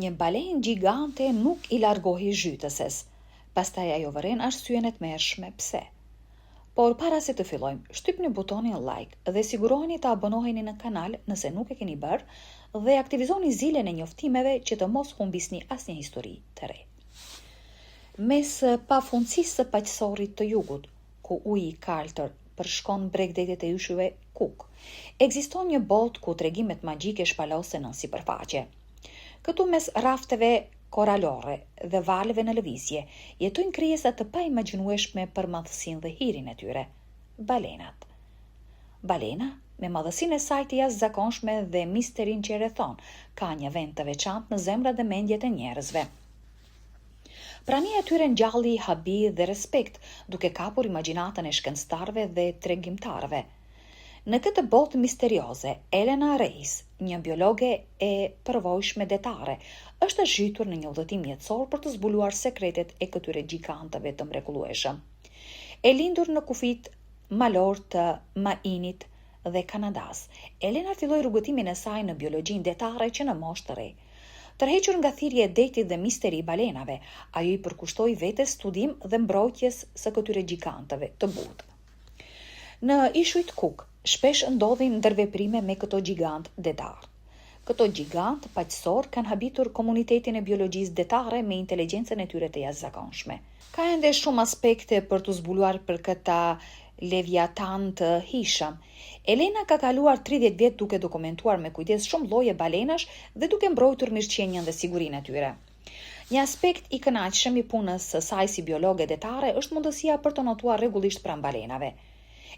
Një balenë gjigante nuk i largohi zhytëses. Pastaj ajo vëren arsyen e tmerrshme pse. Por para se të fillojmë, shtypni butonin like dhe siguroheni të abonoheni në kanal nëse nuk e keni bërë dhe aktivizoni zilen e njoftimeve që të mos humbisni asnjë histori të re. Mes pafundësisë së paqësorit të jugut, ku uji i kaltër përshkon bregdetet e yshuve Cook, ekziston një botë ku tregimet magjike shpalosen në sipërfaqe. Këtu mes rafteve koralore dhe valeve në lëvizje, jetojnë krijesa të paimagjinueshme për madhësinë dhe hirin e tyre, balenat. Balena, me madhësinë e saj të jashtëzakonshme dhe misterin që e rrethon, ka një vend të veçantë në zemrat dhe mendjet e njerëzve. Prania e tyre ngjalli habi dhe respekt, duke kapur imagjinatën e shkencëtarëve dhe tregimtarëve. Në këtë botë misterioze, Elena Reis, një biologe e përvojshme detare, është zhytur në një udhëtim mjetësor për të zbuluar sekretet e këtyre gjigantëve të mrekullueshëm. E lindur në kufit malor të Mainit dhe Kanadas, Elena filloi rrugëtimin e saj në biologjinë detare që në moshë të re. Tërhequr nga thirrja e detit dhe misteri i balenave, ajo i përkushtoi vetes studim dhe mbrojtjes së këtyre gjigantëve të butë. Në ishujt Cook, shpesh ndodhin ndërveprime me këto gjigant detar. Këto gjigant paqësor kanë habitur komunitetin e biologjisë detare me inteligjencën e tyre të jashtëzakonshme. Ka ende shumë aspekte për të zbuluar për këta leviatan të hishëm. Elena ka kaluar 30 vjet duke dokumentuar me kujdes shumë lloje balenash dhe duke mbrojtur mirëqenien dhe sigurinë e tyre. Një aspekt i kënaqshëm i punës së saj si biologe detare është mundësia për të notuar rregullisht pranë balenave.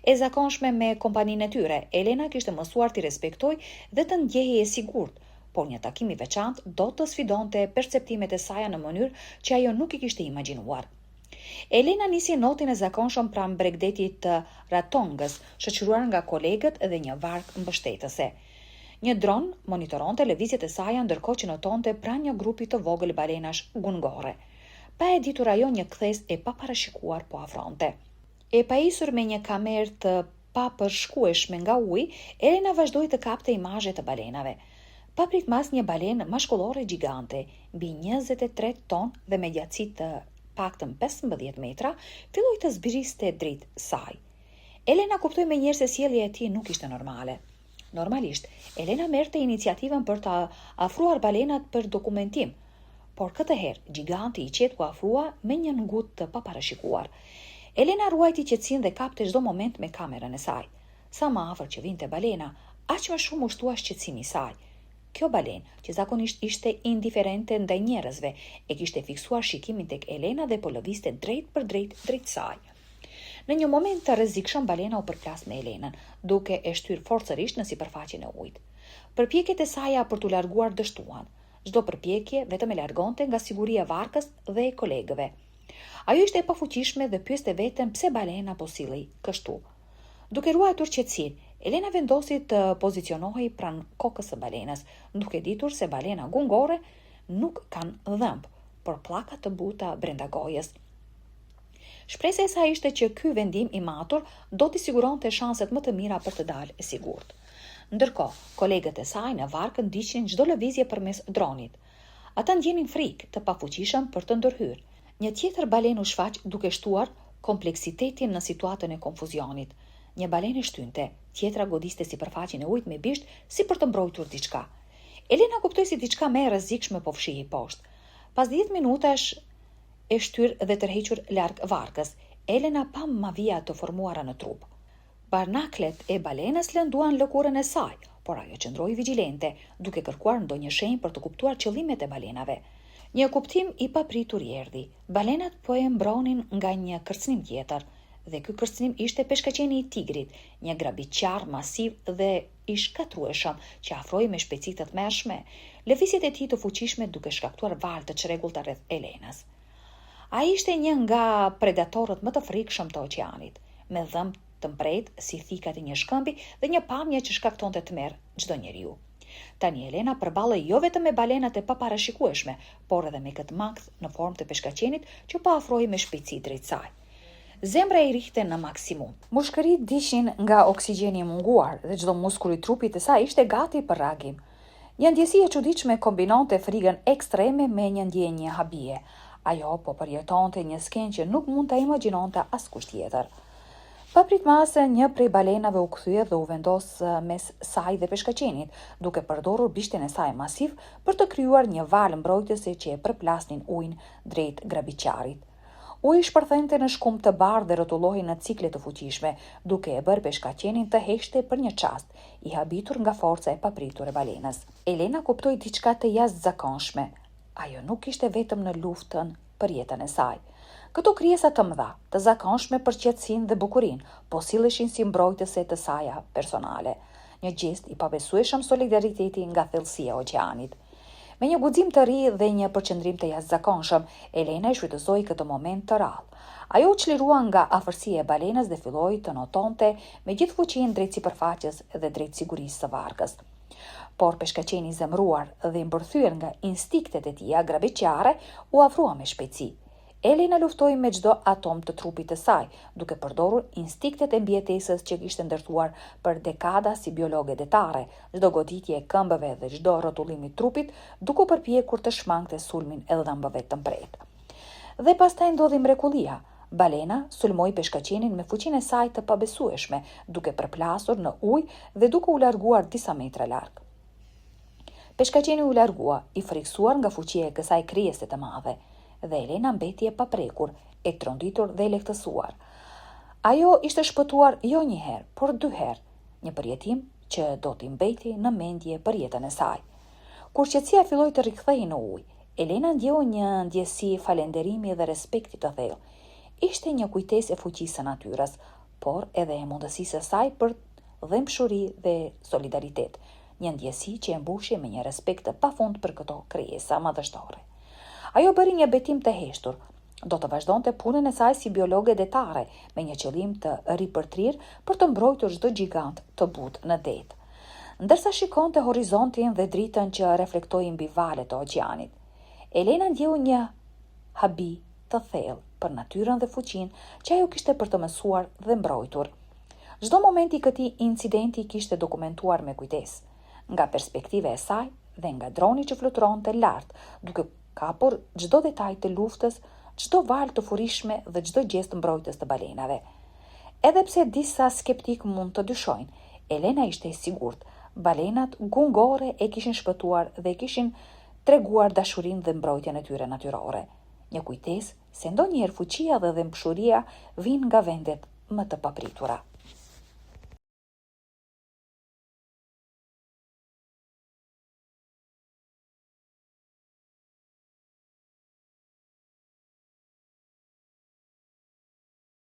E zakonshme me kompaninë e tyre, Elena kishte mësuar t'i respektoj dhe të ndjehej e sigurt, por një takim i veçantë do të sfidonte perceptimet e saj në mënyrë që ajo nuk i kishte imagjinuar. Elena nisi notin e zakonshëm pranë bregdetit të Ratongës, shoqëruar nga kolegët dhe një vark mbështetëse. Një dron monitoronte lëvizjet e saj ndërkohë që notonte pranë një grupi të vogël balenash gungore. Pa e ditur ajo një kthes e paparashikuar po afronte. E pajisur me një kamerë të papërshkueshme nga uji, Elena vazhdoi të kapte imazhe të balenave. Pa pritmas një balenë mashkullore gjigante, mbi 23 ton dhe me gjatësi të paktën 15 metra, filloi të zbriste drejt saj. Elena kuptoi menjëherë se sjellja e tij nuk ishte normale. Normalisht, Elena merrte iniciativën për të afruar balenat për dokumentim, por këtë herë giganti i qetë u afrua me një ngutë të paparashikuar. Elena ruajti qetësinë dhe kapte çdo moment me kamerën e saj. Sa më afër që vinte balena, aq më shumë u shtua shqetësimi i saj. Kjo balenë, që zakonisht ishte indiferente ndaj njerëzve, e kishte fiksuar shikimin tek Elena dhe po lëvizte drejt për drejt saj. Në një moment të rrezikshëm, balena u përplas me Elenën, duke e shtyr forcërisht në sipërfaqen e ujit. Përpjekjet e saj për t'u larguar dështuan. Çdo përpjekje vetëm e largonte nga siguria e varkës dhe e kolegëve. Ajo ishte e pafuqishme dhe pyeste veten pse balena po sillej kështu. Duke ruajtur qetësinë, Elena vendosi të pozicionohej pranë kokës së balenas, duke ditur se balena gungore nuk kanë dhëmb, por pllaka të buta brenda gojës. Shpresa e saj ishte që ky vendim i matur do t'i siguronte shanset më të mira për të dalë e sigurt. Ndërkohë, kolegët e saj në varkë ndiqnin çdo lëvizje përmes dronit. Ata ndjenin frikë të pafuqishëm për të ndërhyrë. Një tjetër balenë u shfaq duke shtuar kompleksitetin në situatën e konfuzionit. Një balenë shtynte, tjetra godiste sipërfaqen e ujit me bisht si për të mbrojtur diçka. Elena kuptoi se diçka më e rrezikshme po fshihej poshtë. Pas 10 minutash e shtyr dhe tërhequr larg varkës, Elena pa mavija të formuara në trup. Barnaklet e balenës lënduan lëkurën e saj, por ajo qëndroi vigjilente, duke kërkuar ndonjë shenjë për të kuptuar qëllimet e balenave. Një kuptim i papritur i erdhi. Balenat po e mbronin nga një kërcënim tjetër, dhe ky kërcënim ishte peshkaqeni i tigrit, një grabitqar masiv dhe i shkatrueshëm që afroi me shpejtësi të tmerrshme, lëvizjet e tij të fuqishme duke shkaktuar valë të çrregullta rreth Elenës. Ai ishte një nga predatorët më të frikshëm të oqeanit, me dhëmb të mprejtë si thikat e një shkëmbi dhe një pamje që shkaktonte tmerr çdo njeriu. Tani Elena përballej jo vetëm me balenat e paparashikueshme, por edhe me këtë makth në formë të peshkaqenit që po afrohej me shpejtësi drejt saj. Zemra i rihte në maksimum. Mushkërit dishin nga oksigjeni i munguar dhe çdo muskull i trupit të saj ishte gati për reagim. Një ndjesi e çuditshme kombinonte frigën ekstreme me një ndjenje habie. Ajo po përjetonte një skenë që nuk mund ta imagjinonte askush tjetër. Pa pritmasë, një prej balenave u kthye dhe u vendos mes saj dhe peshkaqenit, duke përdorur bishtin e saj masiv për të krijuar një valë mbrojtëse që e përplasnin ujin drejt grabiqarit. Uji shpërthente në shkum të bardhë dhe rrotullohej në cikle të fuqishme, duke e bërë peshkaqenin të heqte për një çast, i habitur nga forca e papritur e balenës. Elena kuptoi diçka të jashtëzakonshme. Ajo nuk ishte vetëm në luftën për jetën e saj. Këto krijesa të mëdha, të zakonshme për qetësinë dhe bukurinë, po silleshin si mbrojtëse të saja personale. Një gjest i pabesueshëm solidariteti nga thellësia e oqeanit. Me një guxim të ri dhe një përqendrim të jashtëzakonshëm, Elena e shfrytëzoi këtë moment të rrallë. Ajo u çlirua nga afërsia e balenës dhe filloi të notonte me gjithë fuqinë drejt sipërfaqes dhe drejt sigurisë së vargës. Por peshkaqeni i zemëruar dhe i mbërthyer nga instinktet e tija grabiqare u afrua me shpejtësi. Elena luftoi me çdo atom të trupit të saj, duke përdorur instinktet e mbijetesës që kishte ndërtuar për dekada si biologe detare, çdo goditje e këmbëve dhe çdo rrotullim i trupit, duke përpjekur të shmangte sulmin e dhëmbëve të mbret. Dhe pastaj ndodhi mrekullia. Balena sulmoi peshkaqenin me fuqinë e saj të pabesueshme, duke përplasur në ujë dhe duke u larguar disa metra larg. Peshkaqeni u largua, i friksuar nga fuqia e kësaj krijese të madhe, dhe Elena mbeti e paprekur, e tronditur dhe e lehtësuar. Ajo ishte shpëtuar jo një herë, por 2 herë, një përjetim që do t'i mbeti në mendje për jetën e saj. Kur qetësia filloi të rikthehej në ujë, Elena ndjeu një ndjesi falënderimi dhe respekti të thellë. Ishte një kujtesë e fuqisë së natyrës, por edhe e mundësisë së saj për dhëmshuri dhe solidaritet, një ndjesi që e mbushi me një respekt të pafund për këto krijesa madhështore. Ajo bëri një betim të heshtur. Do të vazhdonte punën e saj si biologe detare, me një qëllim të ripërtrir për të mbrojtur çdo gjigant të butë në det. Ndërsa shikonte horizontin dhe dritën që reflektoi mbi valët e oqeanit, Elena ndjeu një habi të thellë për natyrën dhe fuqinë që ajo kishte për të mësuar dhe mbrojtur. Çdo moment i këtij incidenti kishte dokumentuar me kujdes, nga perspektiva e saj dhe nga droni që fluturonte lart, duke kapur çdo detaj të luftës, çdo valë të furishme dhe çdo gjest mbrojtës të balenave. Edhe pse disa skeptik mund të dyshojnë, Elena ishte e sigurt. Balenat gungore e kishin shpëtuar dhe kishin treguar dashurinë dhe mbrojtjen e tyre natyrore. Një kujtesë se ndonjëherë fuqia dhe dëmshuria vijnë nga vendet më të papritura.